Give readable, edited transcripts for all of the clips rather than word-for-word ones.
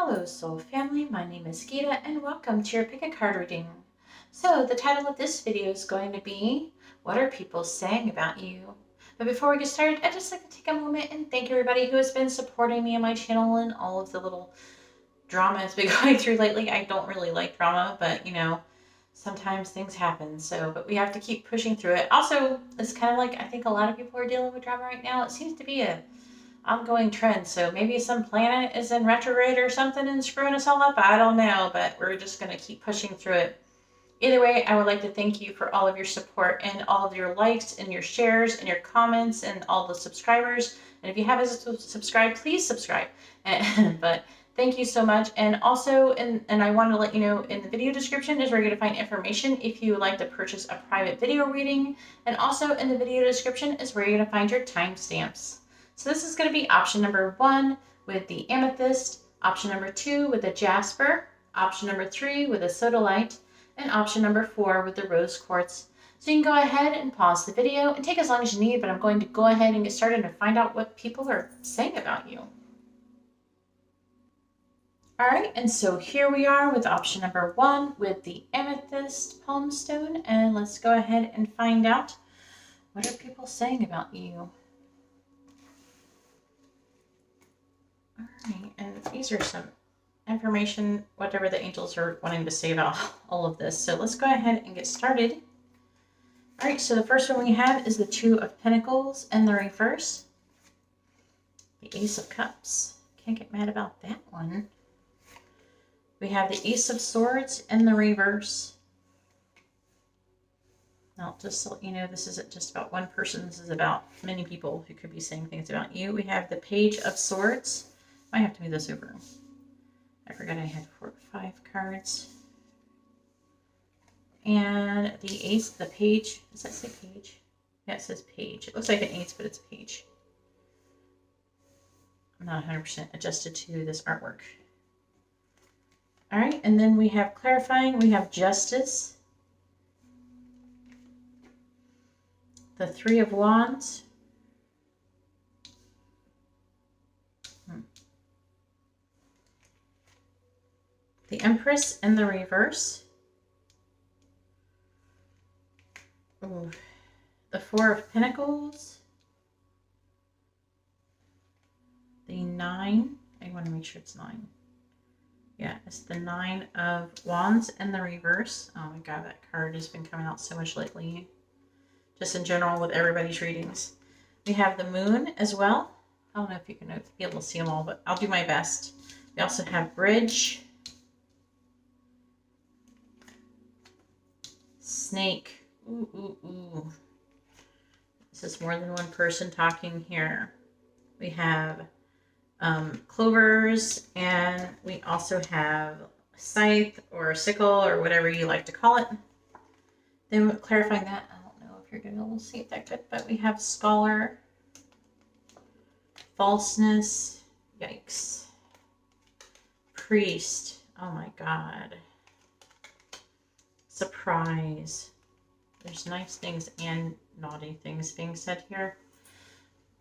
Hello Soul Family, my name is Geeta and welcome to your Pick a Card reading. So the title of this video is going to be, What Are People Saying About You? But before we get started, I'd just like to take a moment and thank everybody who has been supporting me on my channel and all of the little drama it's been going through lately. I don't really like drama, but you know, sometimes things happen. But we have to keep pushing through it. Also, it's kind of like I think a lot of people are dealing with drama right now. It seems to be a ongoing trend. So maybe some planet is in retrograde or something and screwing us all up. I don't know, but we're just going to keep pushing through it. Either way, I would like to thank you for all of your support and all of your likes and your shares and your comments and all the subscribers. And if you haven't subscribed, please subscribe. But thank you so much. And also, and I want to let you know, in the video description is where you're going to find information if you would like to purchase a private video reading. And also in the video description is where you're going to find your timestamps. So this is going to be option number 1 with the amethyst, option number 2 with the jasper, option number 3 with the sodalite, and option number 4 with the rose quartz. So you can go ahead and pause the video and take as long as you need, but I'm going to go ahead and get started and find out what people are saying about you. All right, and so here we are with option number 1 with the amethyst palm stone, and let's go ahead and find out what are people saying about you. Alright, and these are some information, whatever the angels are wanting to say about all of this. So let's go ahead and get started. Alright, so the first one we have is the Two of Pentacles in the reverse. The Ace of Cups. Can't get mad about that one. We have the Ace of Swords in the reverse. Now, just to let you know, this isn't just about one person. This is about many people who could be saying things about you. We have the Page of Swords. I have to move this over. I forgot I had 5 cards. And the ace, the page. Does that say page? Yeah, it says page. It looks like an ace, but it's a page. I'm not 100% adjusted to this artwork. All right, and then we have clarifying. We have justice. The Three of Wands. The Empress in the reverse. Ooh. The Four of Pentacles. The 9. I want to make sure it's 9. Yeah, it's the 9 of Wands in the reverse. Oh my god, that card has been coming out so much lately. Just in general with everybody's readings. We have the Moon as well. I don't know if you can be able to see them all, but I'll do my best. We also have Bridge. Snake. Ooh, ooh, ooh. This is more than one person talking here. We have clovers, and we also have scythe or sickle or whatever you like to call it. Then clarifying that, I don't know if you're going to be able to see it that good, but we have scholar, falseness, yikes, priest, oh my god, surprise. There's nice things and naughty things being said here.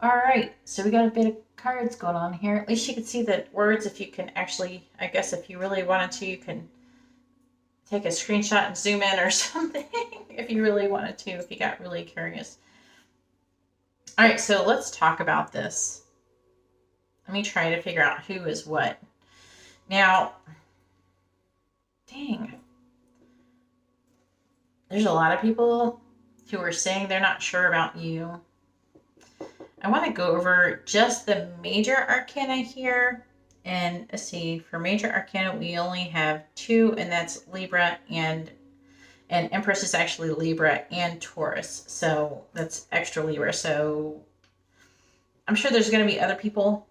All right, so we got a bit of cards going on here. At least you can see the words if you can actually, I guess if you really wanted to, you can take a screenshot and zoom in or something if you really wanted to, if you got really curious. All right, so let's talk about this. Let me try to figure out who is what. Now, dang. There's a lot of people who are saying they're not sure about you. I want to go over just the major arcana here. And let's see, for major arcana, we only have 2, and that's Libra and Empress is actually Libra and Taurus. So that's extra Libra. So I'm sure there's going to be other people.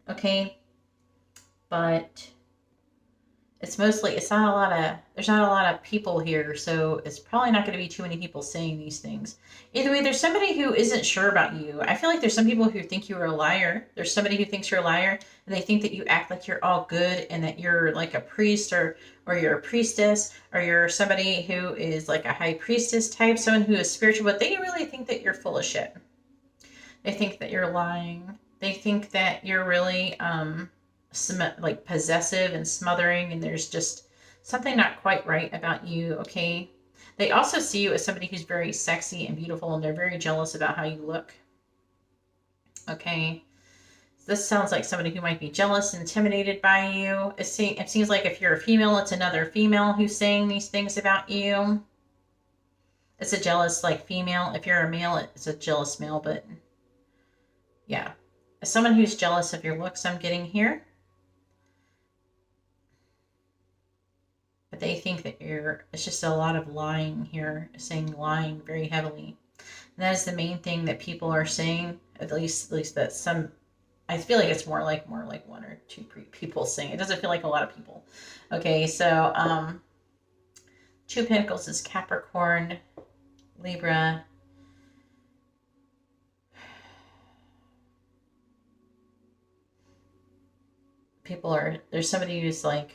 Okay. But it's mostly, there's not a lot of people here, so it's probably not going to be too many people saying these things. Either way, there's somebody who isn't sure about you. I feel like there's some people who think you're a liar. There's somebody who thinks you're a liar, and they think that you act like you're all good and that you're like a priest or you're a priestess, or you're somebody who is like a high priestess type, someone who is spiritual, but they really think that you're full of shit. They think that you're lying. They think that you're really, like possessive and smothering, and there's just something not quite right about you, okay? They also see you as somebody who's very sexy and beautiful, and they're very jealous about how you look, okay? This sounds like somebody who might be jealous, intimidated by you. It seems like if you're a female, it's another female who's saying these things about you. It's a jealous, like, female. If you're a male, it's a jealous male, but yeah. As someone who's jealous of your looks, I'm getting here. But they think that it's just a lot of lying here, saying lying very heavily. And that is the main thing that people are saying, at least that some, I feel like it's more like one or two people saying. It doesn't feel like a lot of people. Okay, so Two of Pentacles is Capricorn, Libra. There's somebody who's like,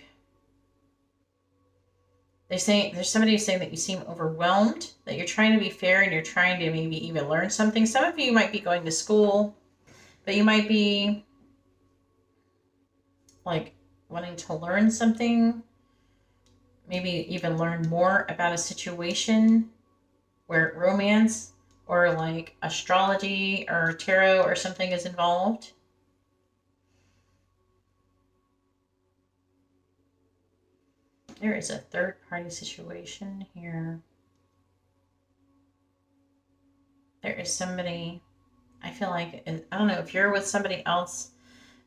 there's somebody who's saying that you seem overwhelmed, that you're trying to be fair and you're trying to maybe even learn something. Some of you might be going to school, but you might be like wanting to learn something, maybe even learn more about a situation where romance or like astrology or tarot or something is involved. There is a third party situation here. There is somebody, I feel like, I don't know if you're with somebody else.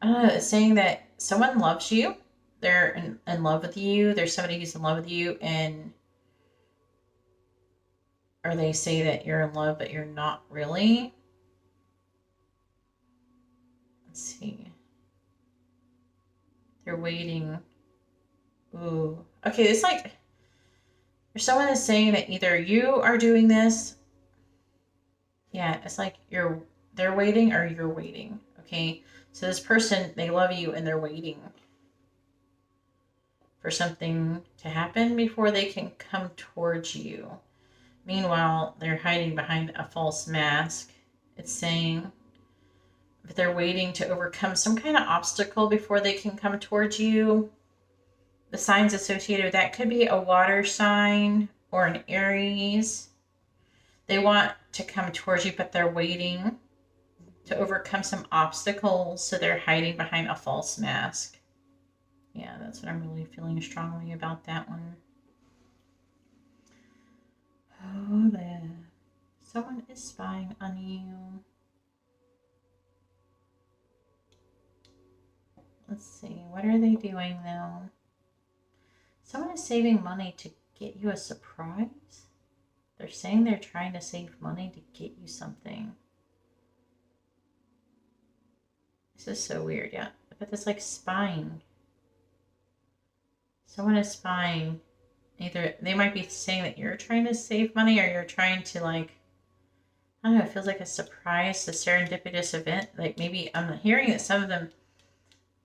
I don't know, it's saying that someone loves you. They're in love with you. There's somebody who's in love with you, or they say that you're in love, but you're not really. Let's see. They're waiting. Ooh. Okay, it's like there's someone that's saying that either you are doing this. Yeah, it's like they're waiting or you're waiting. Okay. So this person, they love you and they're waiting for something to happen before they can come towards you. Meanwhile, they're hiding behind a false mask. It's saying, but they're waiting to overcome some kind of obstacle before they can come towards you. The signs associated with that could be a water sign or an Aries. They want to come towards you, but they're waiting to overcome some obstacles, so they're hiding behind a false mask. Yeah, that's what I'm really feeling strongly about that one. Oh, there. Someone is spying on you. Let's see. What are they doing now? Someone is saving money to get you a surprise. They're saying they're trying to save money to get you something. This is so weird, yeah. But it's like spying. Someone is spying. Either they might be saying that you're trying to save money, or you're trying to, like, I don't know, it feels like a surprise, a serendipitous event. Like, maybe I'm hearing that some of them,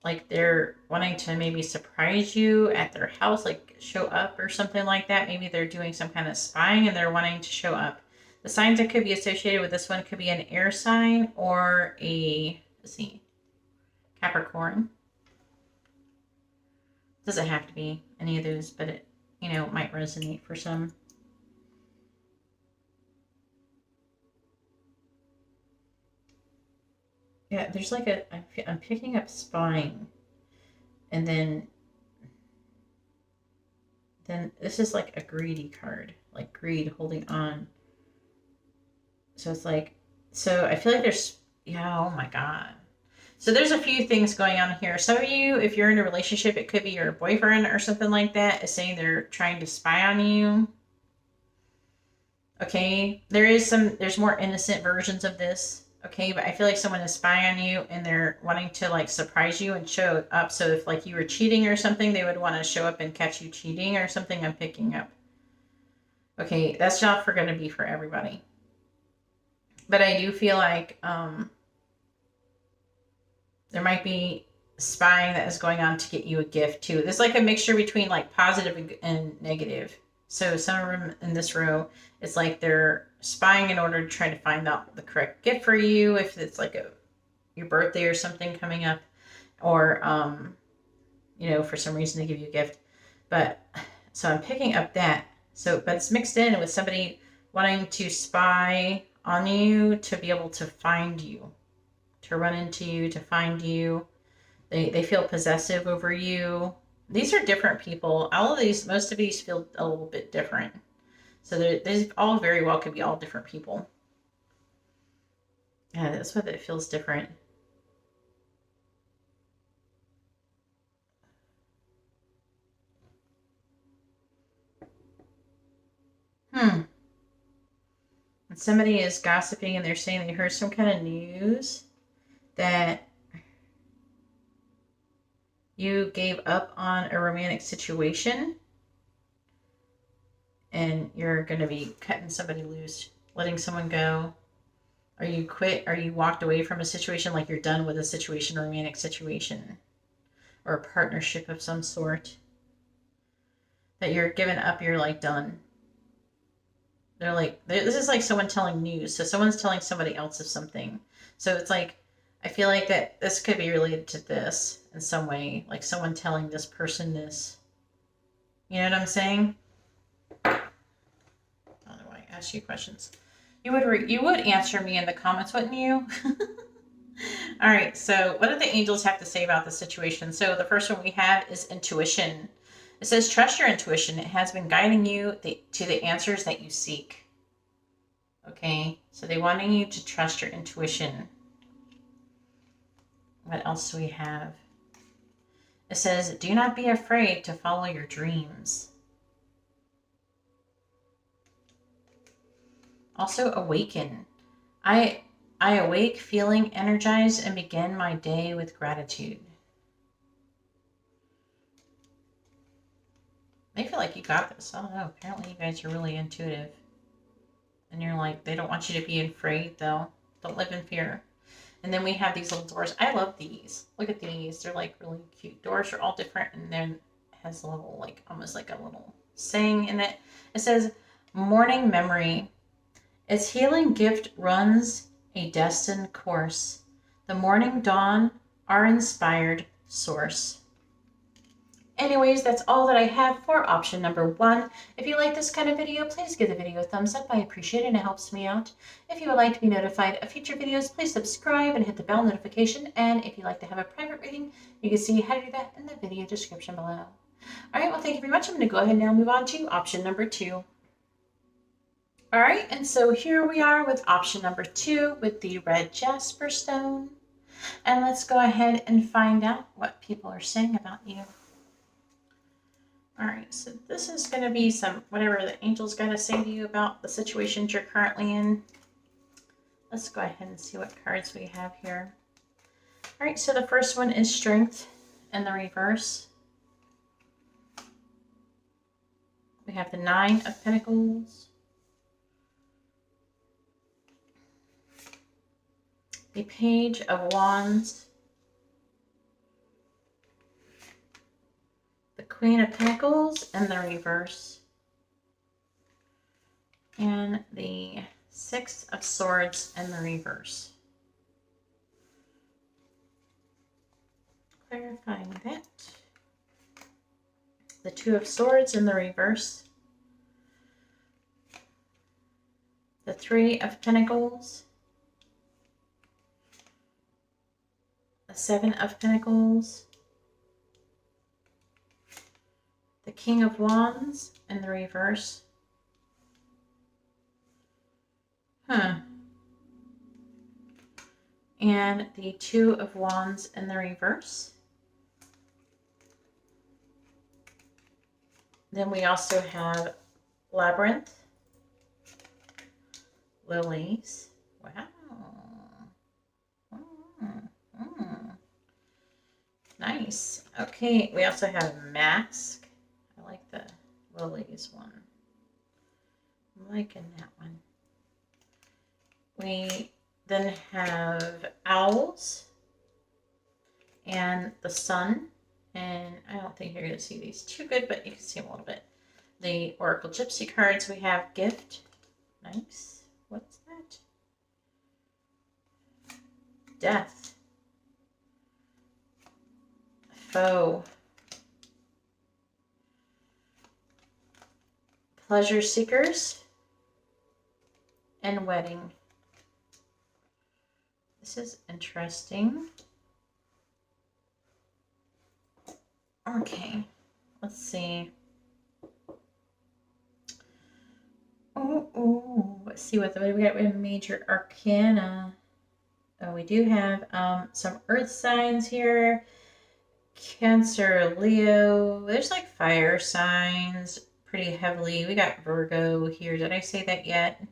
like, they're wanting to maybe surprise you at their house, like show up or something like that. Maybe they're doing some kind of spying and they're wanting to show up. The signs that could be associated with this one could be an air sign or let's see, Capricorn. Doesn't have to be any of those, but it, might resonate for some. Yeah, there's like I'm picking up spying, and then this is like a greedy card, like greed, holding on. So it's like, so I feel like there's, yeah, oh my God. So there's a few things going on here. Some of you, if you're in a relationship, it could be your boyfriend or something like that, is saying they're trying to spy on you. Okay, there's more innocent versions of this. Okay, but I feel like someone is spying on you and they're wanting to, like, surprise you and show up. So if, like, you were cheating or something, they would want to show up and catch you cheating or something. I'm picking up. Okay, that's not going to be for everybody. But I do feel like there might be spying that is going on to get you a gift too. There's like a mixture between, like, positive and negative. So some of them in this row, it's like they're spying in order to try to find out the correct gift for you, if it's like your birthday or something coming up. or, you know, for some reason they give you a gift. But so I'm picking up that. So, but it's mixed in with somebody wanting to spy on you to be able to find you, to run into you, to find you. They feel possessive over you. These are different people. All of these, most of these feel a little bit different. So these all very well could be all different people. Yeah, that's what it feels different. And somebody is gossiping and they're saying they heard some kind of news that you gave up on a romantic situation and you're going to be cutting somebody loose, letting someone go. Or you quit, or you walked away from a situation, like you're done with a situation, a romantic situation, or a partnership of some sort. That you're giving up, you're like done. They're like, this is like someone telling news. So someone's telling somebody else of something. So it's like, I feel like that this could be related to this in some way. Like someone telling this person this. You know what I'm saying? I don't know why I asked you questions. You would answer me in the comments, wouldn't you? All right, so what do the angels have to say about the situation? So the first one we have is intuition. It says, trust your intuition. It has been guiding you to the answers that you seek. Okay, so they wanting you to trust your intuition. What else do we have? It says, do not be afraid to follow your dreams. Also, awaken. I awake feeling energized and begin my day with gratitude. They feel like you got this. I don't know. Apparently you guys are really intuitive. And you're like, they don't want you to be afraid though. Don't live in fear. And then we have these little doors. I love these. Look at these. They're like really cute. Doors are all different. And then it has a little, like, almost like a little saying in it. It says, morning memory. Its healing gift runs a destined course. The morning dawn, our inspired source. Anyways, that's all that I have for option number 1. If you like this kind of video, please give the video a thumbs up. I appreciate it and it helps me out. If you would like to be notified of future videos, please subscribe and hit the bell notification. And if you'd like to have a private reading, you can see how to do that in the video description below. Alright, well, thank you very much. I'm going to go ahead and now move on to option number 2. All right, and so here we are with option number 2 with the red jasper stone. And let's go ahead and find out what people are saying about you. All right, so this is going to be some, whatever the angel's got to say to you about the situations you're currently in. Let's go ahead and see what cards we have here. All right, so the first one is strength in the reverse. We have the 9 of Pentacles. The Page of Wands, the Queen of Pentacles in the reverse, and the 6 of Swords in the reverse. Clarifying that. The 2 of Swords in the reverse, the 3 of Pentacles, the 7 of Pentacles, the King of Wands in the reverse. And the 2 of Wands in the reverse. Then we also have Labyrinth, Lilies. Wow. Nice. Okay, we also have Mask. I like the Lilies one. I'm liking that one. We then have Owls and the Sun. And I don't think you're going to see these too good, but you can see them a little bit. The Oracle Gypsy cards, we have Gift. Nice. What's that? Death. Foe. Pleasure seekers. And wedding. This is interesting. Okay, let's see. Let's see what we got with major arcana. Oh, we do have some earth signs here. Cancer, Leo. There's like fire signs pretty heavily. We got Virgo here. Did I say that yet?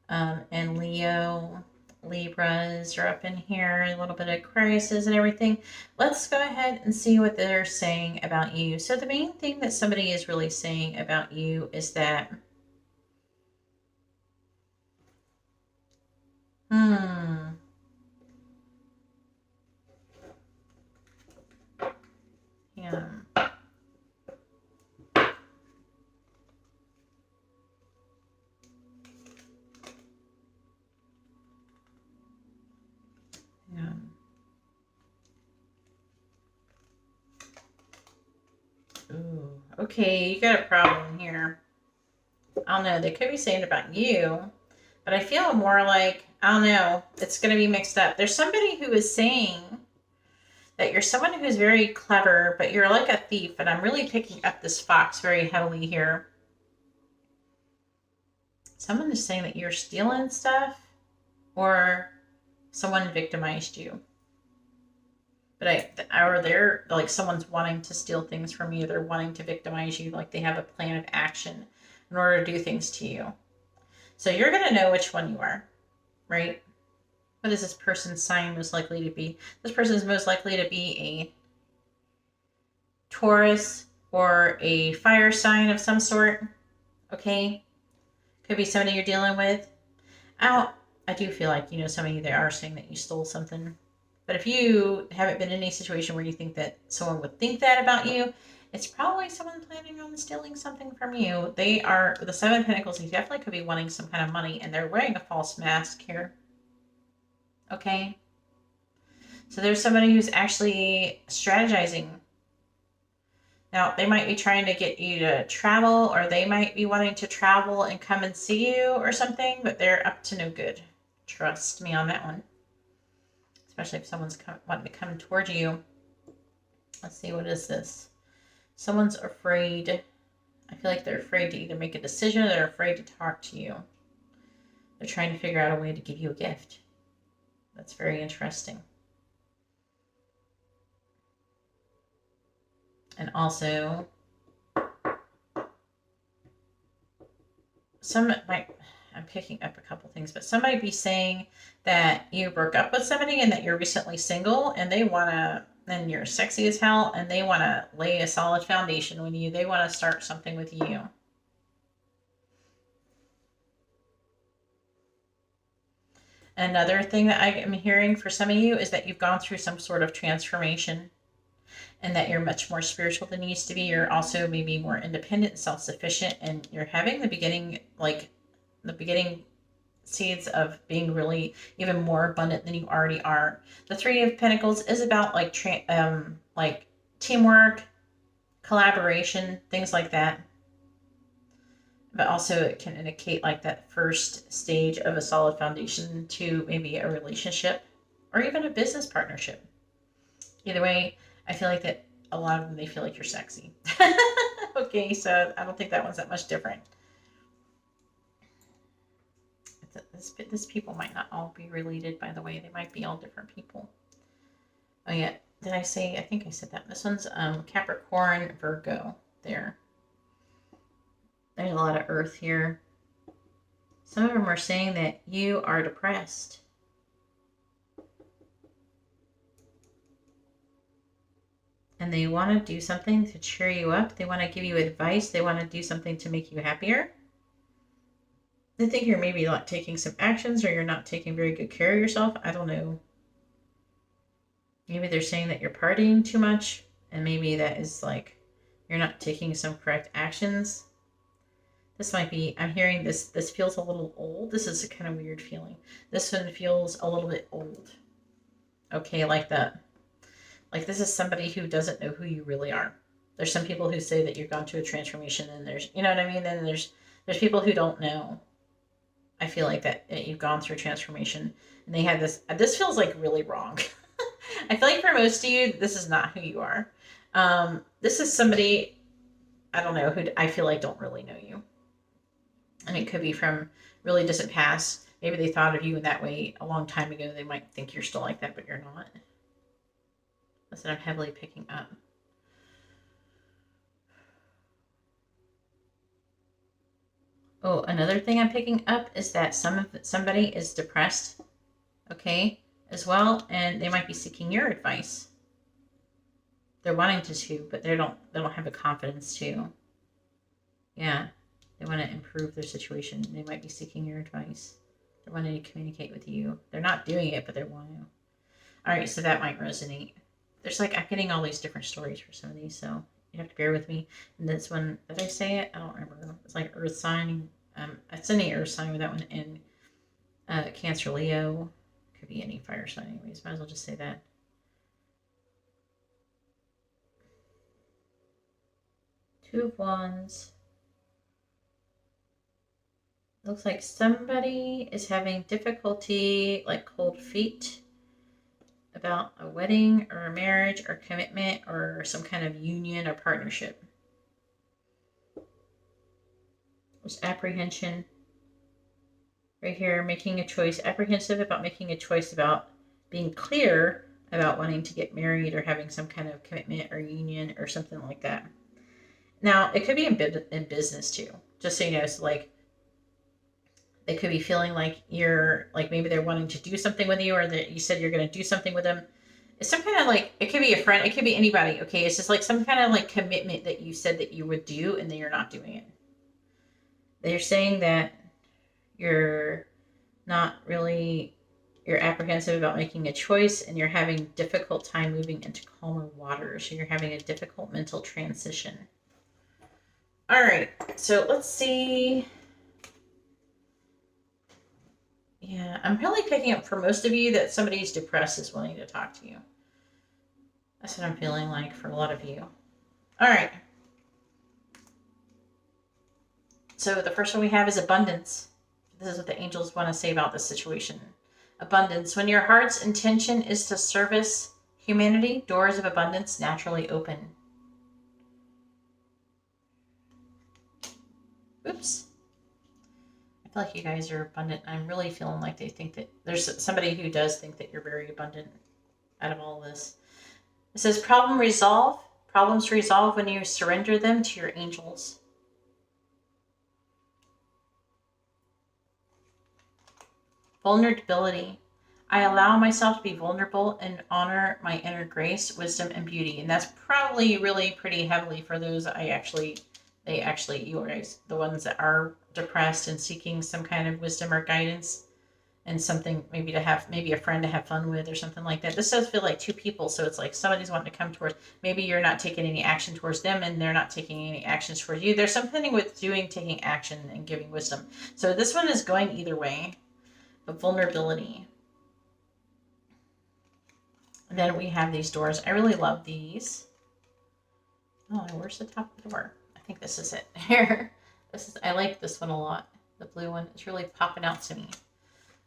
And Leo. Libras are up in here. A little bit of Aquarius and everything. Let's go ahead and see what they're saying about you. So the main thing that somebody is really saying about you is that yeah. Ooh, okay, you got a problem here. I don't know. They could be saying about you, but I feel more like, I don't know, it's going to be mixed up. There's somebody who is saying that you're someone who's very clever, but you're like a thief, and I'm really picking up this fox very heavily here. Someone is saying that you're stealing stuff, or someone victimized you. But or they're like someone's wanting to steal things from you. They're wanting to victimize you, like they have a plan of action in order to do things to you. So you're going to know which one you are, right? What is this person's sign most likely to be? This person is most likely to be a Taurus or a fire sign of some sort, okay? Could be somebody you're dealing with. I do feel like, you know, some of you, they are saying that you stole something. But if you haven't been in any situation where you think that someone would think that about you, it's probably someone planning on stealing something from you. They are, the Seven of Pentacles, they definitely could be wanting some kind of money, and they're wearing a false mask here. Okay? So there's somebody who's actually strategizing. Now, they might be trying to get you to travel, or they might be wanting to travel and come and see you or something, but they're up to no good. Trust me on that one. Especially if someone's wanting to come toward you. Let's see, what is this? Someone's afraid. I feel like they're afraid to either make a decision or they're afraid to talk to you. They're trying to figure out a way to give you a gift. That's very interesting. And also, I'm picking up a couple things, but some might be saying that you broke up with somebody and that you're recently single and they want to, and you're sexy as hell, and they want to lay a solid foundation with you. They want to start something with you. Another thing that I am hearing for some of you is that you've gone through some sort of transformation and that you're much more spiritual than you used to be. You're also maybe more independent, self-sufficient, and you're having the beginning seeds of being really even more abundant than you already are. The Three of Pentacles is about like teamwork, collaboration, things like that. But also it can indicate like that first stage of a solid foundation to maybe a relationship or even a business partnership. Either way, I feel like that a lot of them, they feel like you're sexy. Okay, so I don't think that one's that much different. This people might not all be related, by the way. They might be all different people. Oh yeah, did I say? I think I said that. This one's Capricorn, Virgo. There. There's a lot of earth here. Some of them are saying that you are depressed. And they want to do something to cheer you up. They want to give you advice. They want to do something to make you happier. They think you're maybe not taking some actions or you're not taking very good care of yourself. I don't know. Maybe they're saying that you're partying too much. And maybe that is like you're not taking some correct actions. This might be, I'm hearing this feels a little old. This is a kind of weird feeling. This one feels a little bit old. Okay, like Like, this is somebody who doesn't know who you really are. There's some people who say that you've gone through a transformation, and there's, you know what I mean? Then there's people who don't know. I feel like that you've gone through transformation, and they have this. This feels like really wrong. I feel like for most of you, this is not who you are. This is somebody, I don't know, who I feel like don't really know you. And it could be from really distant past. Maybe they thought of you in that way a long time ago. They might think you're still like that, but you're not. That's what I'm heavily picking up. Oh, another thing I'm picking up is that somebody is depressed, okay, as well, and they might be seeking your advice. They're wanting to, but they don't have the confidence to. Yeah, they want to improve their situation. They might be seeking your advice. They're wanting to communicate with you. They're not doing it, but they want to. All right, so that might resonate. There's like, I'm getting all these different stories for some of these, so you have to bear with me. And this one, did I say it? I don't remember. It's like Earth sign. It's any Earth sign with that one. And Cancer, Leo. Could be any fire sign anyways. Might as well just say that. Two of Wands. Looks like somebody is having difficulty, like cold feet, about a wedding or a marriage or commitment or some kind of union or partnership. There's apprehension right here, making a choice, apprehensive about making a choice about being clear about wanting to get married or having some kind of commitment or union or something like that. Now, it could be in business too, just so you know. So like, they could be feeling like you're, like, maybe they're wanting to do something with you, or that you said you're going to do something with them. It's some kind of like, it could be a friend, it could be anybody, okay? It's just like some kind of like commitment that you said that you would do, and then you're not doing it. They're saying that you're not really, you're apprehensive about making a choice, and you're having difficult time moving into calmer waters. You're having a difficult mental transition. All right, so let's see. Yeah, I'm really picking up for most of you that somebody's depressed is wanting to talk to you. That's what I'm feeling like for a lot of you. All right. So the first one we have is abundance. This is what the angels want to say about this situation. Abundance. When your heart's intention is to service humanity, doors of abundance naturally open. Oops. I feel like you guys are abundant. I'm really feeling like they think that there's somebody who does think that you're very abundant out of all this. It says problem resolve. Problems resolve when you surrender them to your angels. Vulnerability. I allow myself to be vulnerable and honor my inner grace, wisdom, and beauty. And that's probably really pretty heavily for those you guys, the ones that are depressed and seeking some kind of wisdom or guidance, and something maybe a friend to have fun with or something like that. This does feel like two people, so it's like somebody's wanting to come towards, maybe you're not taking any action towards them and they're not taking any actions towards you. There's something with taking action and giving wisdom. So this one is going either way. But vulnerability. And then we have these doors. I really love these. Oh, where's the top of the door? I think this is it. Here. I like this one a lot. The blue one. It's really popping out to me.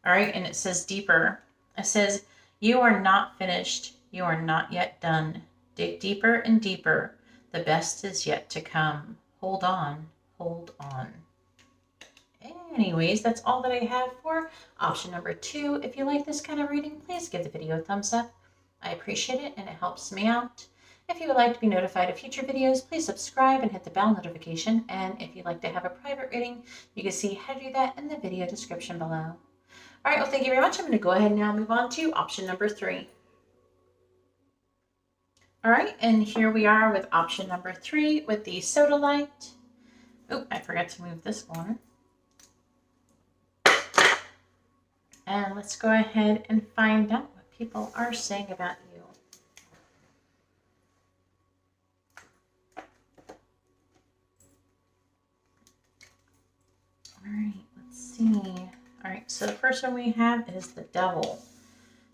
All right, and it says deeper. It says, you are not finished. You are not yet done. Dig deeper and deeper. The best is yet to come. Hold on. Hold on. Anyways, that's all that I have for option number 2. If you like this kind of reading, please give the video a thumbs up. I appreciate it, and it helps me out. If you would like to be notified of future videos, please subscribe and hit the bell notification. And if you'd like to have a private reading, you can see how to do that in the video description below. All right, well, thank you very much. I'm going to go ahead and now move on to option number 3. All right, and here we are with option number 3 with the Sodalite. Oh, I forgot to move this one. And let's go ahead and find out what people are saying about you. All right, let's see. All right, so the first one we have is the Devil.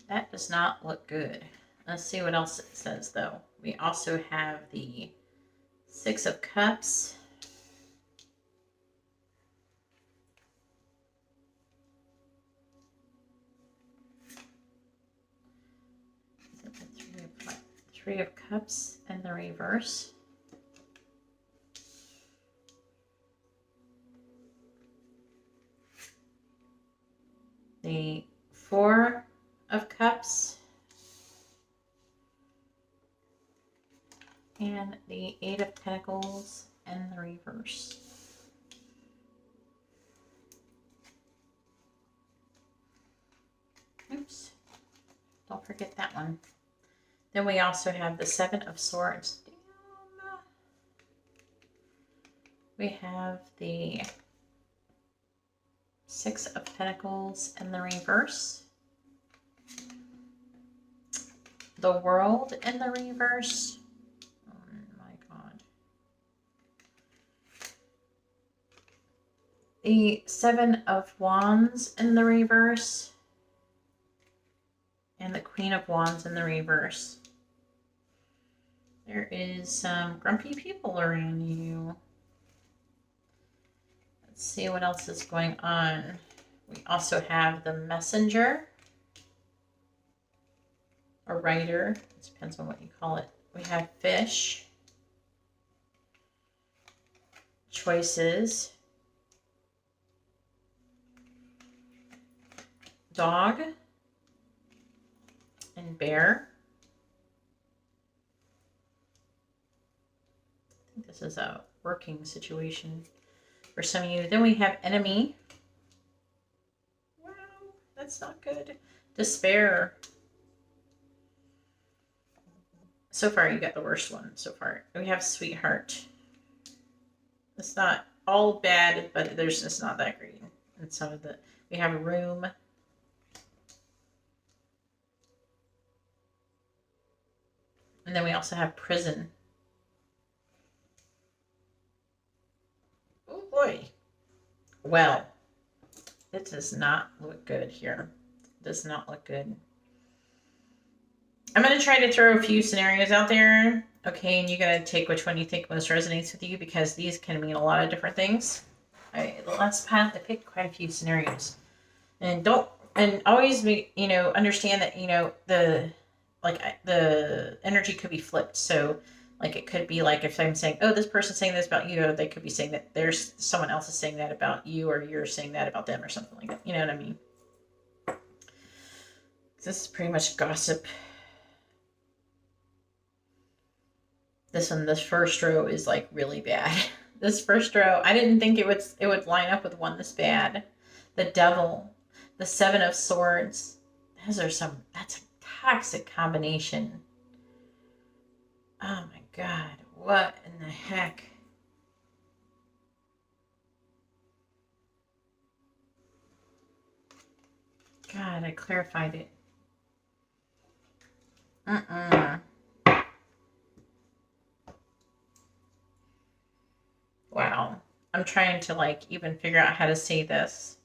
That does not look good. Let's see what else it says, though. We also have the Six of Cups. Is it the Three of Cups in the reverse? The Four of Cups. And the Eight of Pentacles in the reverse. Oops. Don't forget that one. Then we also have the Seven of Swords. Damn. We have the Six of Pentacles in the reverse. The World in the reverse. The Seven of Wands in the reverse. And the Queen of Wands in the reverse. There is some grumpy people around you. Let's see what else is going on. We also have the Messenger. Or Rider. It depends on what you call it. We have Fish. Choices. Dog and Bear. I think this is a working situation for some of you. Then we have Enemy. Wow, that's not good. Despair. So far, you got the worst one so far. We have Sweetheart. It's not all bad, but there's just not that great. And some of the, we have a Room. And then we also have Prison. Oh boy. Well, it does not look good here. It does not look good. I'm going to try to throw a few scenarios out there. Okay, and you got to take which one you think most resonates with you, because these can mean a lot of different things. Let's pick quite a few scenarios. And always be, understand that, the energy could be flipped. So like it could be like if I'm saying, oh, this person's saying this about you, they could be saying that there's someone else is saying that about you, or you're saying that about them, or something like that. You know what I mean? This is pretty much gossip. This first row is like really bad. This first row, I didn't think it would line up with one this bad. The Devil, the Seven of Swords. That's a toxic combination. Oh my God, what in the heck? God, I clarified it. Wow. I'm trying to even figure out how to say this.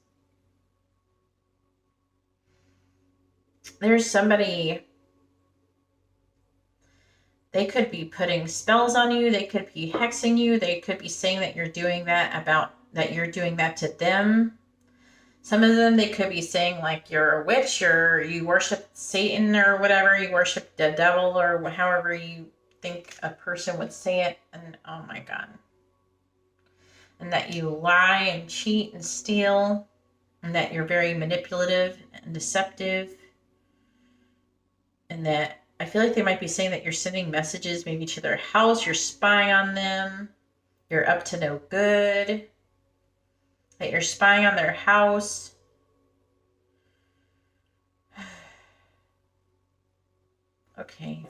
There's somebody, they could be putting spells on you. They could be hexing you. They could be saying that you're doing that you're doing that to them. Some of them, they could be saying like you're a witch, or you worship Satan, or whatever. You worship the devil, or however you think a person would say it. And oh my God. And that you lie and cheat and steal, and that you're very manipulative and deceptive, and that I feel like they might be saying that you're sending messages maybe to their house, you're spying on them, you're up to no good, that you're spying on their house. Okay.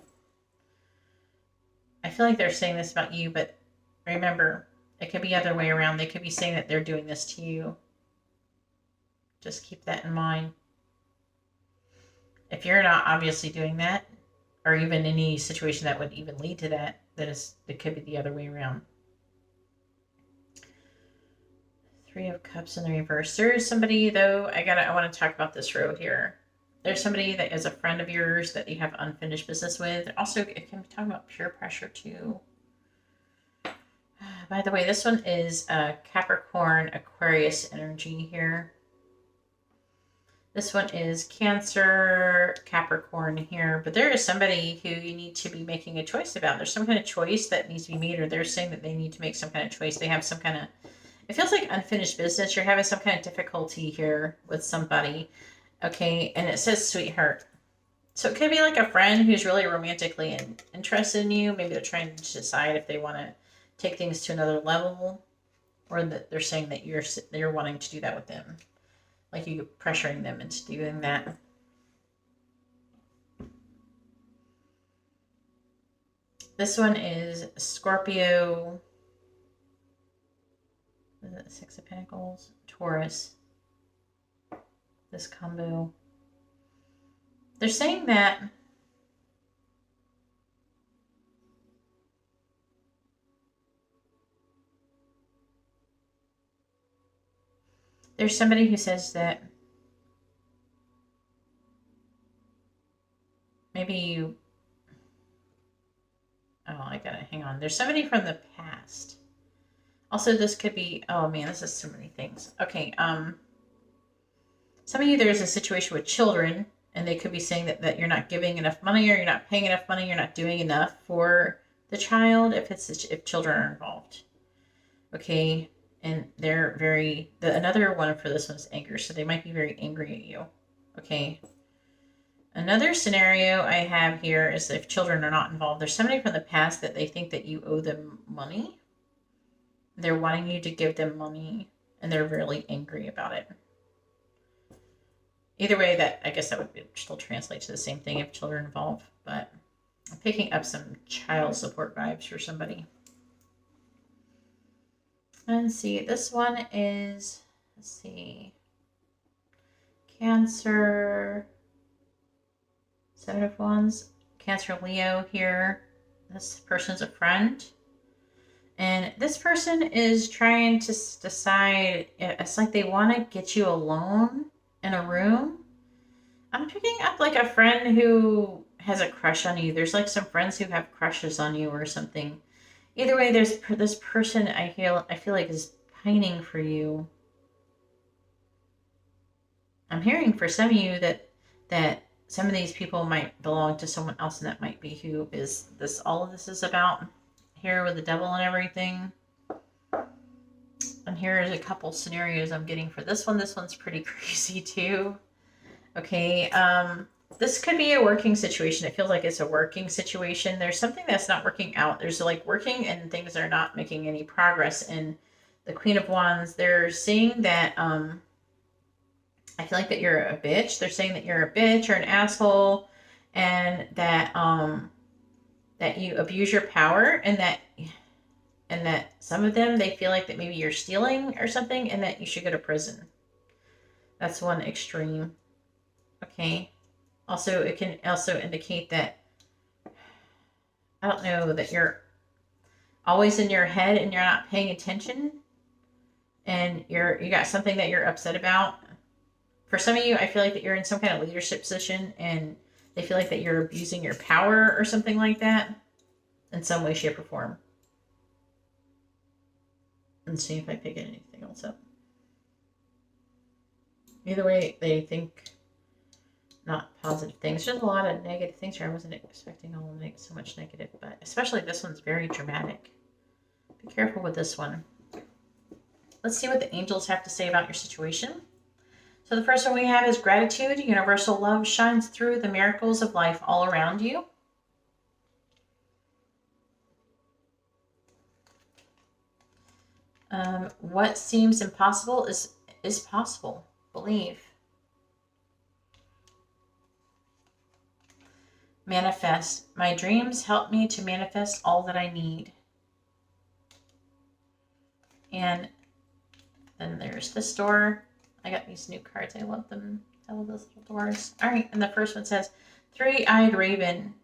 I feel like they're saying this about you, but remember, it could be other way around. They could be saying that they're doing this to you. Just keep that in mind. If you're not obviously doing that, or even any situation that would even lead to that, then it could be the other way around. Three of Cups in the reverse. There is somebody, though, I want to talk about this road here. There's somebody that is a friend of yours that you have unfinished business with. Also, it can be talking about peer pressure too. By the way, this one is Capricorn Aquarius energy here. This one is Cancer Capricorn here, but there is somebody who you need to be making a choice about. There's some kind of choice that needs to be made, or they're saying that they need to make some kind of choice. They have some kind of, it feels like unfinished business. You're having some kind of difficulty here with somebody. Okay, and it says sweetheart. So it could be like a friend who's really romantically interested in you. Maybe they're trying to decide if they want to take things to another level, or that they're saying that you're wanting to do that with them. Like you pressuring them into doing that. This one is Scorpio. Is it the Six of Pentacles? Taurus. This combo. They're saying that there's somebody who says that maybe you, oh, I gotta hang on. There's somebody from the past. Also, this could be, oh man, this is so many things. Okay, some of you, there's a situation with children, and they could be saying that you're not giving enough money, or you're not paying enough money, you're not doing enough for the child if children are involved. Okay, and they're very, another one for this one is anger, so they might be very angry at you. Okay. Another scenario I have here is if children are not involved, there's somebody from the past that they think that you owe them money. They're wanting you to give them money, and they're really angry about it. Either way, that, I guess that would still translate to the same thing if children involved, but I'm picking up some child support vibes for somebody. And see, this one is, let's see, Cancer, Seven of Wands, Cancer Leo here. This person's a friend. And this person is trying to decide, it's like they want to get you alone in a room. I'm picking up like a friend who has a crush on you. There's like some friends who have crushes on you or something. Either way, there's this person I feel like is pining for you. I'm hearing for some of you that some of these people might belong to someone else, and that might be who is this. All of this is about here with the devil and everything. And here's a couple scenarios I'm getting for this one. This one's pretty crazy too. Okay, this could be a working situation. It feels like it's a working situation. There's something that's not working out. There's like working and things are not making any progress. And the Queen of Wands, they're saying that I feel like that you're a bitch. They're saying that you're a bitch or an asshole, and that that you abuse your power, and that some of them, they feel like that maybe you're stealing or something, and that you should go to prison. That's one extreme. Okay. Also, it can also indicate that, I don't know, that you're always in your head and you're not paying attention, and you got something that you're upset about. For some of you, I feel like that you're in some kind of leadership position, and they feel like that you're abusing your power or something like that in some way, shape, or form. And see if I pick anything else up. Either way, they think not positive things. There's a lot of negative things here. I wasn't expecting so much negative, but especially this one's very dramatic. Be careful with this one. Let's see what the angels have to say about your situation. So the first one we have is gratitude. Universal love shines through the miracles of life all around you. What seems impossible is possible. Believe. Manifest. My dreams help me to manifest all that I need. And then there's this door. I got these new cards. I love them. I love those little doors. All right, and the first one says, Three-Eyed Raven.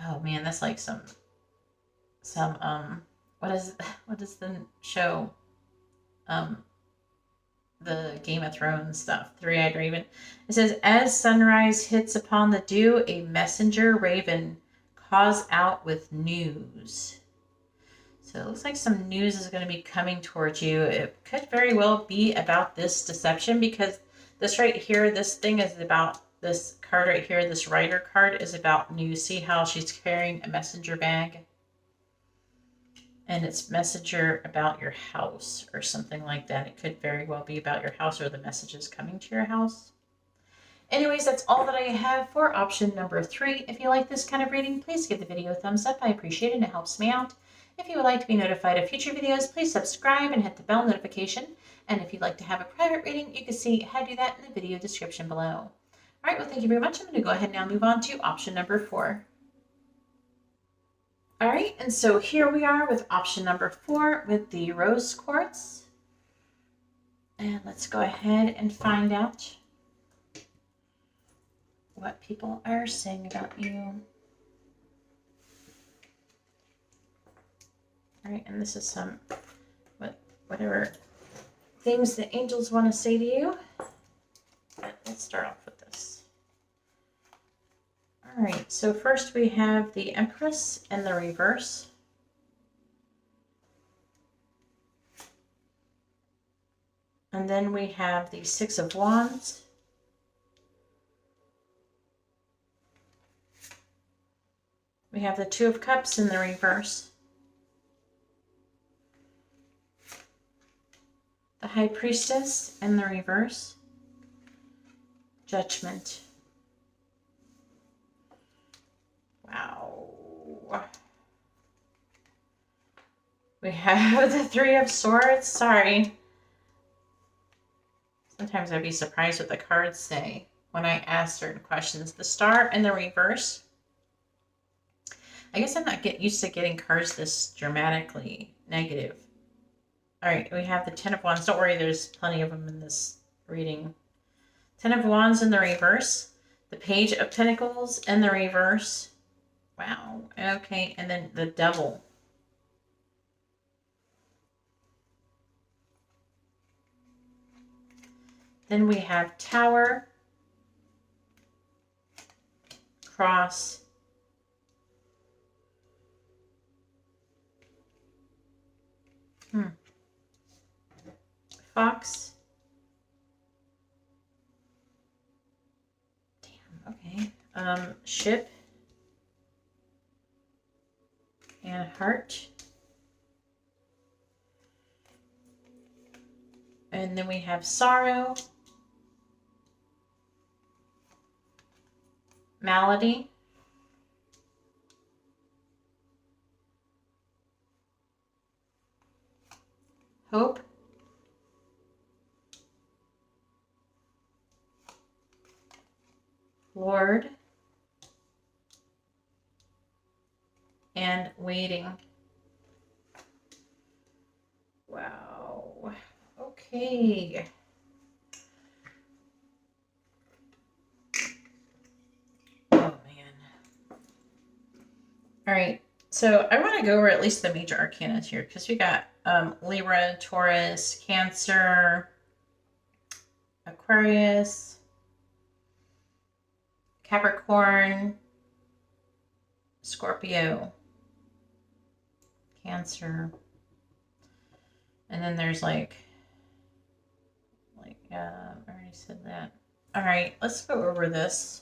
Oh man, that's like some what is the show? the Game of Thrones stuff, Three-Eyed Raven. It says, as sunrise hits upon the dew, a messenger raven calls out with news. So it looks like some news is going to be coming towards you. It could very well be about this deception, because this right here, this thing is about, this card right here, this Rider card is about news. See how she's carrying a messenger bag? And it's messenger about your house or something like that. It could very well be about your house, or the messages coming to your house. Anyways, that's all that I have for option number 3. If you like this kind of reading, please give the video a thumbs up. I appreciate it and it helps me out. If you would like to be notified of future videos, please subscribe and hit the bell notification. And if you'd like to have a private reading, you can see how to do that in the video description below. Alright, well, thank you very much. I'm going to go ahead and now move on to option number 4. Alright, and so here we are with option number 4 with the rose quartz. And let's go ahead and find out what people are saying about you. Alright, and this is some, whatever things the angels want to say to you. But let's start off with this. Alright, so first we have the Empress in the reverse. And then we have the Six of Wands. We have the Two of Cups in the reverse. The High Priestess in the reverse. Judgment. Wow. We have the Three of Swords. Sorry. Sometimes I'd be surprised what the cards say when I ask certain questions. The Star in the reverse. I guess I'm not used to getting cards this dramatically negative. Alright, we have the Ten of Wands. Don't worry, there's plenty of them in this reading. Ten of Wands in the reverse. The Page of Pentacles in the reverse. Wow. Okay, and then the Devil. Then we have Tower, Cross, Fox. Damn, okay. Ship and Heart. And then we have Sorrow, Malady, Hope, Lord, and Waiting. Wow. Okay. Oh, man. All right. So I want to go over at least the major arcana here, because we got Libra, Taurus, Cancer, Aquarius, Capricorn, Scorpio, Cancer, and then there's like I already said that. All right, let's go over this.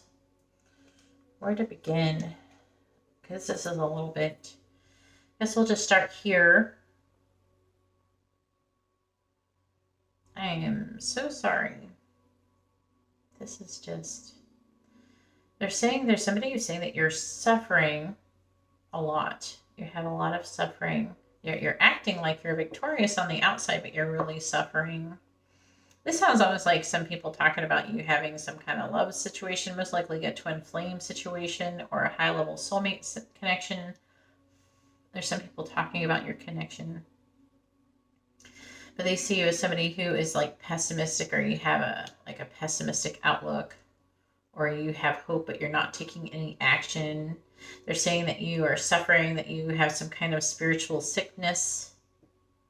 Where to begin? Because this is a little bit. I guess we'll just start here. I am so sorry. This is just. They're saying there's somebody who's saying that you're suffering a lot. You have a lot of suffering. You're acting like you're victorious on the outside, but you're really suffering. This sounds almost like some people talking about you having some kind of love situation, most likely a twin flame situation or a high-level soulmate connection. There's some people talking about your connection. But they see you as somebody who is like pessimistic, or you have a pessimistic outlook, or you have hope but you're not taking any action. They're saying that you are suffering, that you have some kind of spiritual sickness.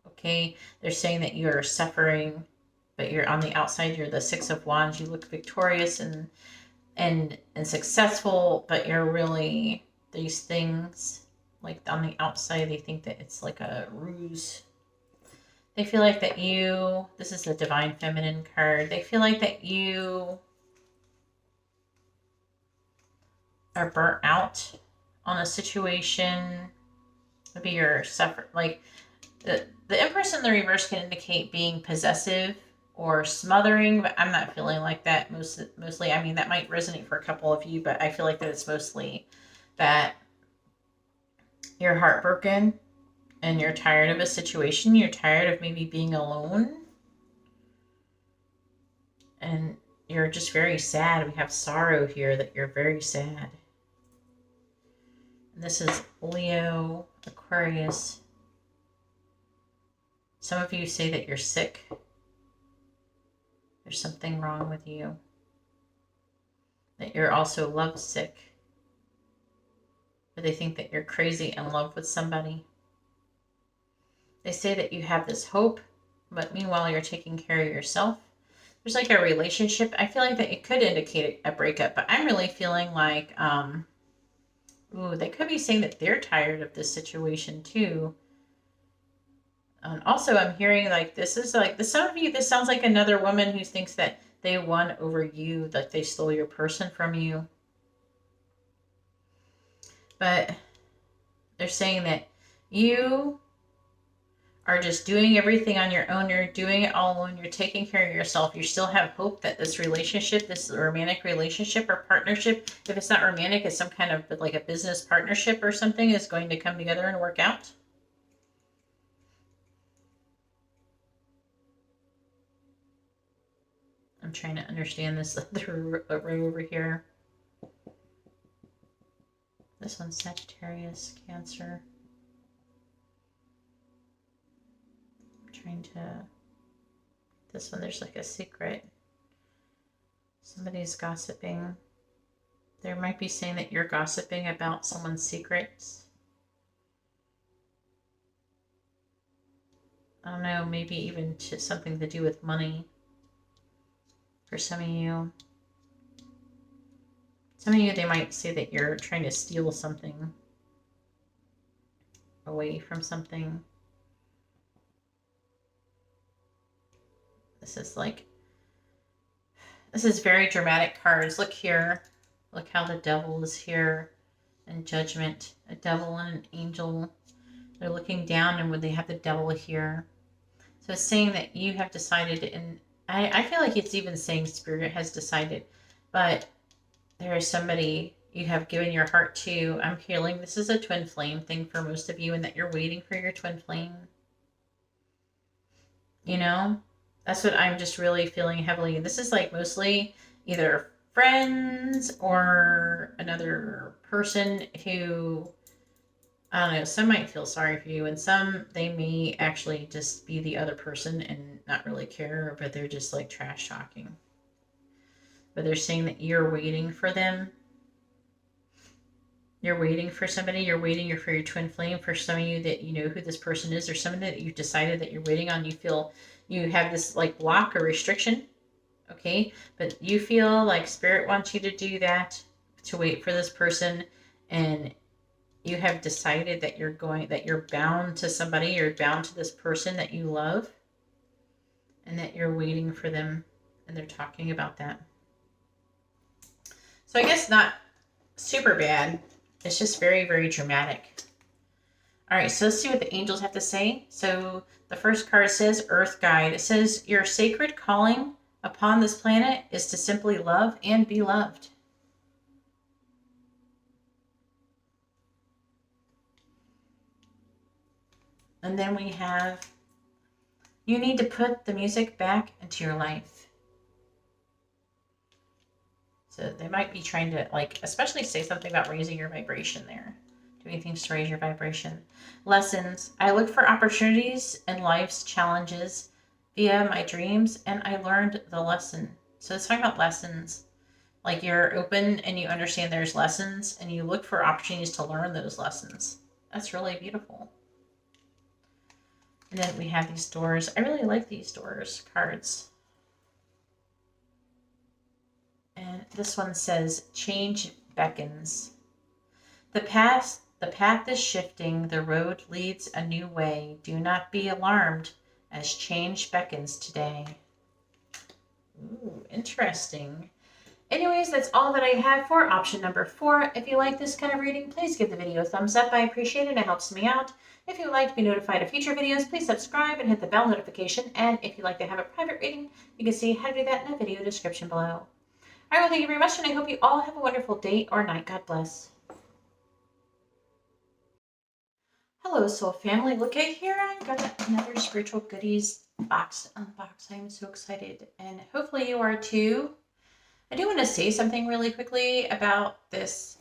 Okay? They're saying that you are suffering but you're on the outside, you're the Six of Wands. You look victorious and successful, but you're really these things. Like on the outside, they think that it's like a ruse. They feel like that you, this is the Divine Feminine card. They feel like that you are burnt out on a situation. Maybe you're suffering. Like the Empress in the reverse can indicate being possessive or smothering, but I'm not feeling like that mostly. I mean, that might resonate for a couple of you, but I feel like that it's mostly that you're heartbroken and you're tired of a situation. You're tired of maybe being alone. And you're just very sad. We have sorrow here, that you're very sad. And this is Leo, Aquarius. Some of you say that you're sick. There's something wrong with you. That you're also love sick. Or they think that you're crazy in love with somebody. They say that you have this hope, but meanwhile you're taking care of yourself. There's like a relationship. I feel like that it could indicate a breakup, but I'm really feeling like, they could be saying that they're tired of this situation too. And also I'm hearing like, this is like, some of you, this sounds like another woman who thinks that they won over you, that they stole your person from you. But they're saying that you are just doing everything on your own. You're doing it all alone. You're taking care of yourself. You still have hope that this relationship, this romantic relationship or partnership, if it's not romantic, it's some kind of like a business partnership or something, is going to come together and work out. I'm trying to understand this other row over here. This one's Sagittarius, Cancer. Trying to, this one, there's like a secret. Somebody's gossiping. They might be saying that you're gossiping about someone's secrets. I don't know, maybe even something to do with money for some of you. Some of you, they might say that you're trying to steal something away from something. This is like, this is very dramatic cards. Look here. Look how the devil is here and Judgment. A devil and an angel. They're looking down and when they have the devil here. So it's saying that you have decided, and I feel like it's even saying Spirit has decided, but there is somebody you have given your heart to. I'm feeling this is a twin flame thing for most of you, and that you're waiting for your twin flame. You know? That's what I'm just really feeling heavily. This is like mostly either friends or another person who, I don't know, some might feel sorry for you, and some, they may actually just be the other person and not really care, but they're just like trash talking. But they're saying that you're waiting for them. You're waiting for somebody. You're waiting for your twin flame. For some of you that you know who this person is, or somebody that you've decided that you're waiting on. You feel you have this like block or restriction, okay? But you feel like Spirit wants you to do that, to wait for this person, and you have decided that you're bound to somebody, you're bound to this person that you love, and that you're waiting for them, and they're talking about that. So I guess not super bad. It's just very, very dramatic. All right, so let's see what the angels have to say. So the first card says Earth Guide. It says, your sacred calling upon this planet is to simply love and be loved. And then we have, you need to put the music back into your life. So they might be trying to, like, especially say something about raising your vibration there. Doing things to raise your vibration. Lessons. I look for opportunities in life's challenges via my dreams, and I learned the lesson. So it's talking about lessons. Like you're open and you understand there's lessons, and you look for opportunities to learn those lessons. That's really beautiful. And then we have these doors. I really like these doors cards. this one says, change beckons. The path is shifting, the road leads a new way. Do not be alarmed as change beckons today. Ooh, interesting. Anyways, that's all that I have for option number 4. If you like this kind of reading, please give the video a thumbs up. I appreciate it. It helps me out. If you would like to be notified of future videos, please subscribe and hit the bell notification. And if you'd like to have a private reading, you can see how to do that in the video description below. All right, well, thank you very much, and I hope you all have a wonderful day or night. God bless. Hello, soul family. Look at here. I got another spiritual goodies box unbox. I'm so excited, and hopefully you are too. I do want to say something really quickly about this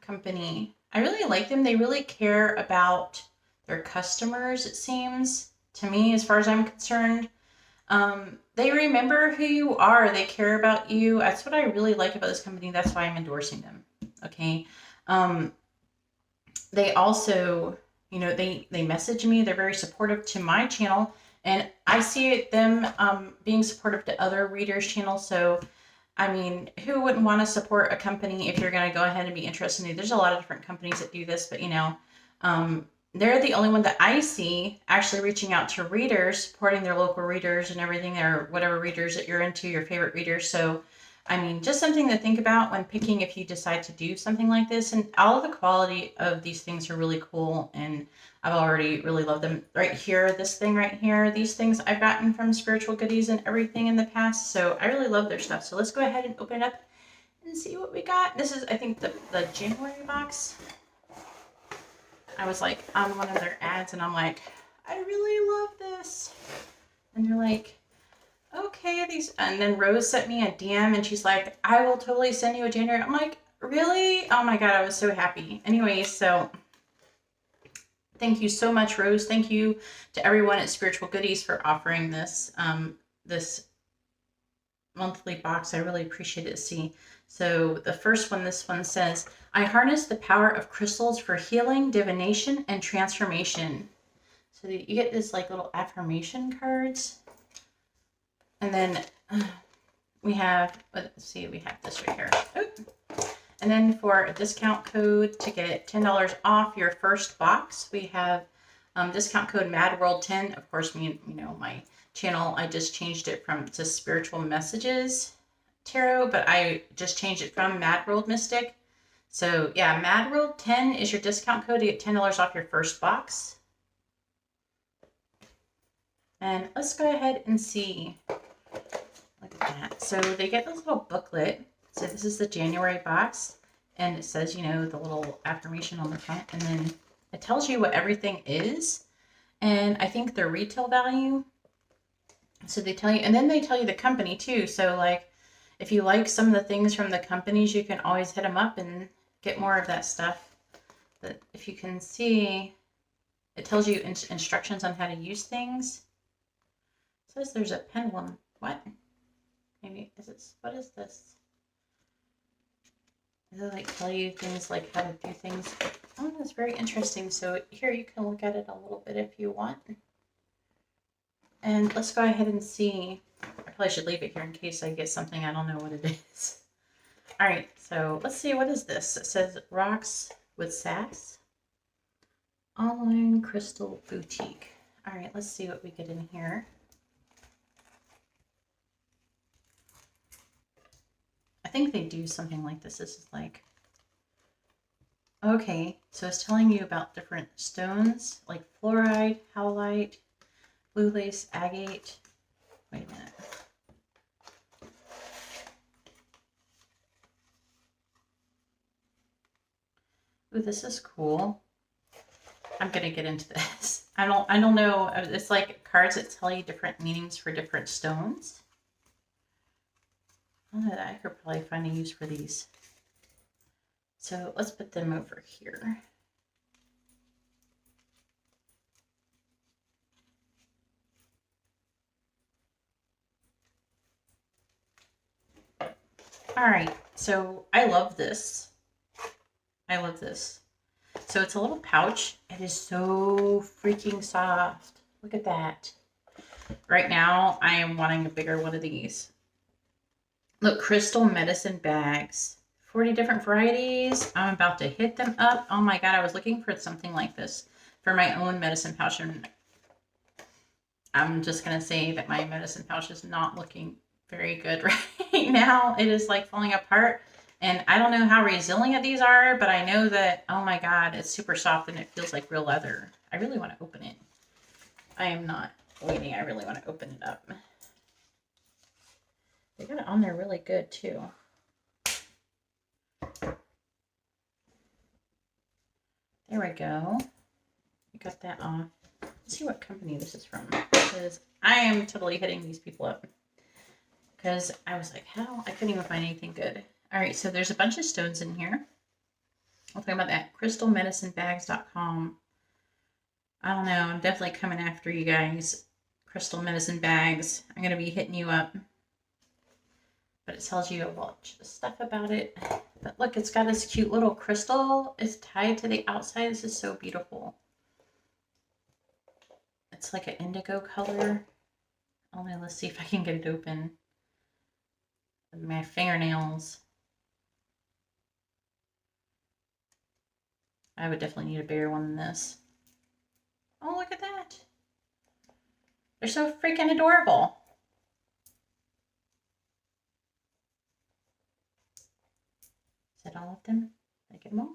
company. I really like them. They really care about their customers, it seems, to me, as far as I'm concerned. They remember who you are. They care about you. That's what I really like about this company. That's why I'm endorsing them. Okay. They also, you know, they message me. They're very supportive to my channel, and I see them being supportive to other readers' channels. So, I mean, who wouldn't want to support a company if you're going to go ahead and be interested in it? There's a lot of different companies that do this, but you know, they're the only one that I see actually reaching out to readers, supporting their local readers and everything, or whatever readers that you're into, your favorite readers. So, I mean, just something to think about when picking if you decide to do something like this. And all of the quality of these things are really cool, and I've already really loved them. Right here, this thing right here, these things I've gotten from Spiritual Goodies and everything in the past. So I really love their stuff. So let's go ahead and open it up and see what we got. This is, I think, the January box. I was like on one of their ads, and I'm like, I really love this. And they're like, okay, these, and then Rose sent me a DM, and she's like, I will totally send you a January. I'm like, really? Oh my God, I was so happy. Anyways, so thank you so much, Rose. Thank you to everyone at Spiritual Goodies for offering this, this monthly box. I really appreciate it. See, so the first one, this one says, I harness the power of crystals for healing, divination, and transformation. So you get this like little affirmation cards. And then we have, let's see, we have this right here. Oop. And then for a discount code to get $10 off your first box, we have discount code MADWORLD10. Of course, you know, my channel, I just changed it to Spiritual Messages Tarot, but I just changed it from Mad World Mystic. So yeah, MADWORLD10 is your discount code to get $10 off your first box. And let's go ahead and see. Look at that. So they get this little booklet. So this is the January box, and it says, you know, the little affirmation on the front, and then it tells you what everything is, and I think their retail value. So they tell you, and then they tell you the company too. So like, if you like some of the things from the companies, you can always hit them up and get more of that stuff. But if you can see, it tells you instructions on how to use things. It says there's a pendulum. What? Maybe, is it, what is this? Does it like tell you things like how to do things? Oh, that's very interesting. So here you can look at it a little bit if you want. And let's go ahead and see. I probably should leave it here in case I get something. I don't know what it is. All right, so let's see. What is this? It says Rocks with Sass. Online Crystal Boutique. All right, let's see what we get in here. I think they do something like this. This is like, okay, so it's telling you about different stones, like fluorite, howlite, blue lace, agate. Wait a minute. Ooh, this is cool. I'm gonna get into this. I don't know. It's like cards that tell you different meanings for different stones. I could probably find a use for these. So let's put them over here. All right, so I love this. I love this. So it's a little pouch. It is so freaking soft. Look at that. Right now, I am wanting a bigger one of these. Look, crystal medicine bags. 40 different varieties. I'm about to hit them up. Oh my God, I was looking for something like this for my own medicine pouch. And I'm just going to say that my medicine pouch is not looking very good right now. It is like falling apart. And I don't know how resilient these are, but I know that, oh my God, it's super soft and it feels like real leather. I really want to open it. I am not waiting. I really want to open it up. They got it on there really good too. There we go. We got that off. Let's see what company this is from, because I am totally hitting these people up. Because I was like, how? I couldn't even find anything good. All right, so there's a bunch of stones in here. I'll talk about that. crystalmedicinebags.com. I don't know. I'm definitely coming after you guys. Crystal medicine bags. I'm going to be hitting you up. But it tells you a bunch of stuff about it. But look, it's got this cute little crystal. It's tied to the outside. This is so beautiful. It's like an indigo color. Oh, let's see if I can get it open. My fingernails. I would definitely need a bigger one than this. Oh, look at that. They're so freaking adorable. Is that all of them? Did I get them all?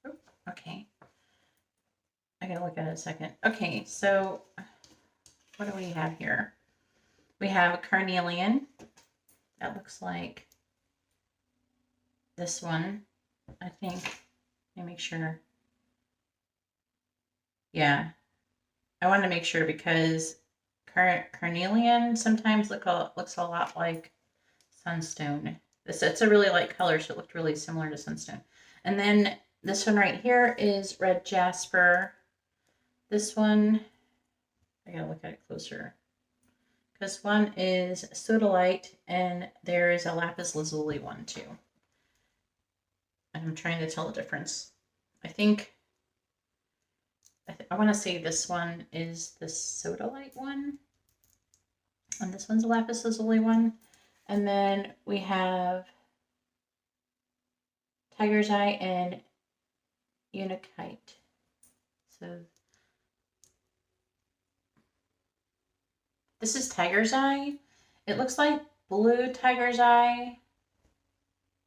Oh, okay. I gotta look at it a second. Okay, so what do we have here? We have a carnelian. That looks like this one, I think. Let me make sure. Yeah, I wanted to make sure because carnelian sometimes looks a lot like sunstone. It's a really light color, so it looked really similar to sunstone. And then this one right here is red jasper. This one, I gotta look at it closer. Because one is sodalite and there is a lapis lazuli one too. And I'm trying to tell the difference. I think I want to say this one is the sodalite one. And this one's a lapis lazuli one. And then we have tiger's eye and unakite. So this is tiger's eye. It looks like blue tiger's eye.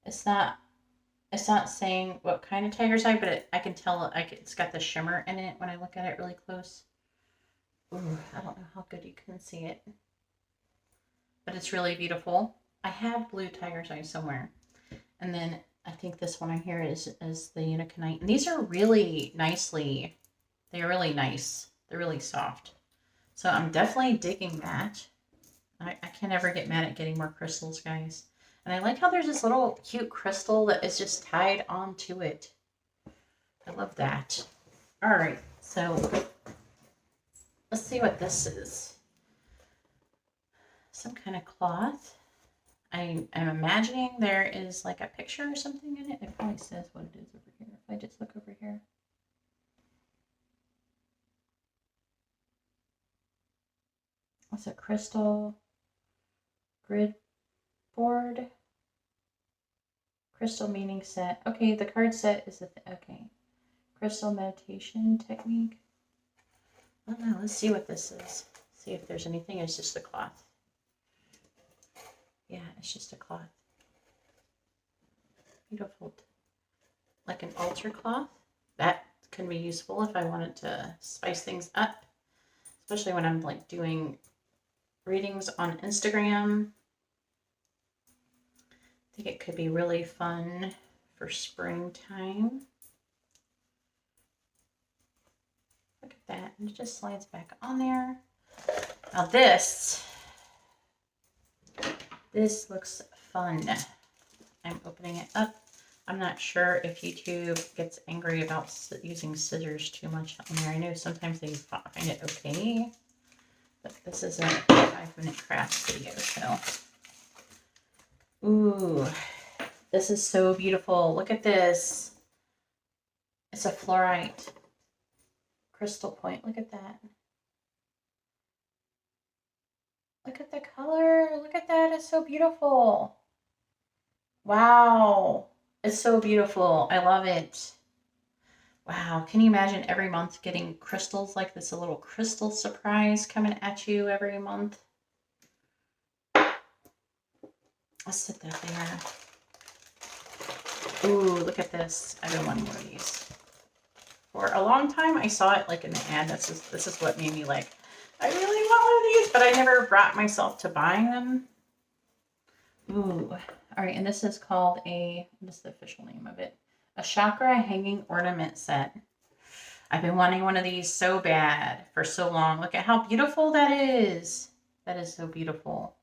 It's not saying what kind of tiger's eye, but I can tell it's got the shimmer in it when I look at it really close. Ooh, I don't know how good you can see it, but it's really beautiful. I have blue tiger's eye somewhere. And then I think this one right here is the Uniconite. And these are really nicely, they're really nice. They're really soft. So I'm definitely digging that. I can't ever get mad at getting more crystals, guys. And I like how there's this little cute crystal that is just tied onto it. I love that. All right, so let's see what this is. Some kind of cloth. I'm imagining there is like a picture or something in it. It probably says what it is over here. If I just look over here. What's a crystal grid board? Crystal meaning set. Okay, the card set is okay. Crystal meditation technique. I don't know. Let's see what this is. See if there's anything. It's just a cloth. Yeah, it's just a cloth. Beautiful. Like an altar cloth. That can be useful if I wanted to spice things up. Especially when I'm like doing readings on Instagram. I think it could be really fun for springtime. Look at that. And it just slides back on there. Now this looks fun. I'm opening it up. I'm not sure if YouTube gets angry about using scissors too much on there. I know sometimes they find it okay, but this is a 5-minute craft video, so. Ooh, this is so beautiful. Look at this. It's a fluorite crystal point. Look at that. Look at the color. Look at that. It's so beautiful. Wow. It's so beautiful. I love it. Wow. Can you imagine every month getting crystals like this? A little crystal surprise coming at you every month. Let's sit that there. Ooh, look at this. I've been wanting one of these for a long time. I saw it like in the ad. This is what made me like, I really want one of these, but I never brought myself to buying them. Ooh. All right, and this is called what is the official name of it? A chakra hanging ornament set. I've been wanting one of these so bad for so long. Look at how beautiful that is. That is so beautiful.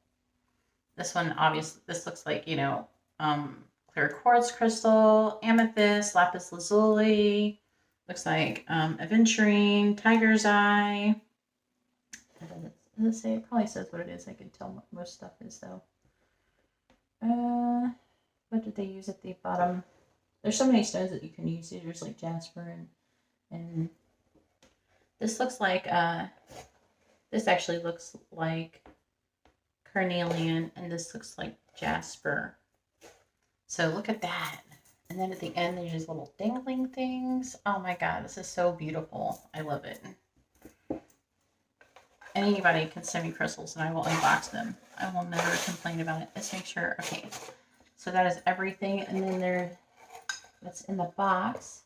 This one, obviously, this looks like, clear quartz crystal, amethyst, lapis lazuli. Looks like aventurine, tiger's eye. Does it say? It probably says what it is. I can tell what most stuff is, though. What did they use at the bottom? There's so many stones that you can use. There's like jasper and this looks like this actually looks like carnelian, and this looks like jasper. So look at that. And then at the end there's these little dangling things. Oh my god, this is so beautiful. I love it. Anybody can send me crystals and I will unbox them. I will never complain about it. Let's make sure. Okay, so that is everything, and then that's in the box.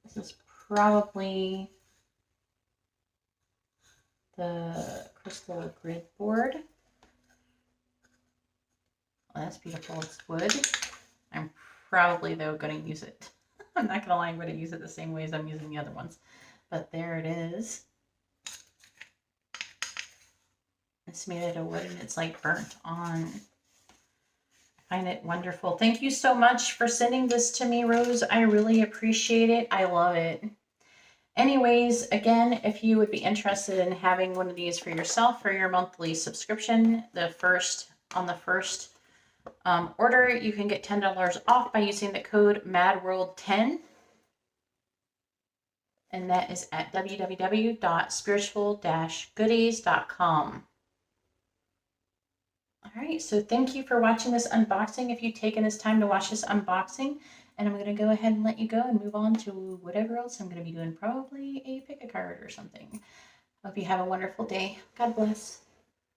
This is probably the crystal grid board. Oh, that's beautiful. It's wood. I'm probably, though, going to use it. I'm not going to lie, I'm going to use it the same way as I'm using the other ones. But there it is. It's made out of wood and it's like burnt on. I find it wonderful. Thank you so much for sending this to me, Rose. I really appreciate it. I love it. Anyways, again, if you would be interested in having one of these for yourself for your monthly subscription, on the first order, you can get $10 off by using the code MADWORLD10. And that is at www.spiritual-goodies.com. All right, so thank you for watching this unboxing. If you've taken this time to watch this unboxing, and I'm going to go ahead and let you go and move on to whatever else I'm going to be doing, probably a pick a card or something. Hope you have a wonderful day. God bless.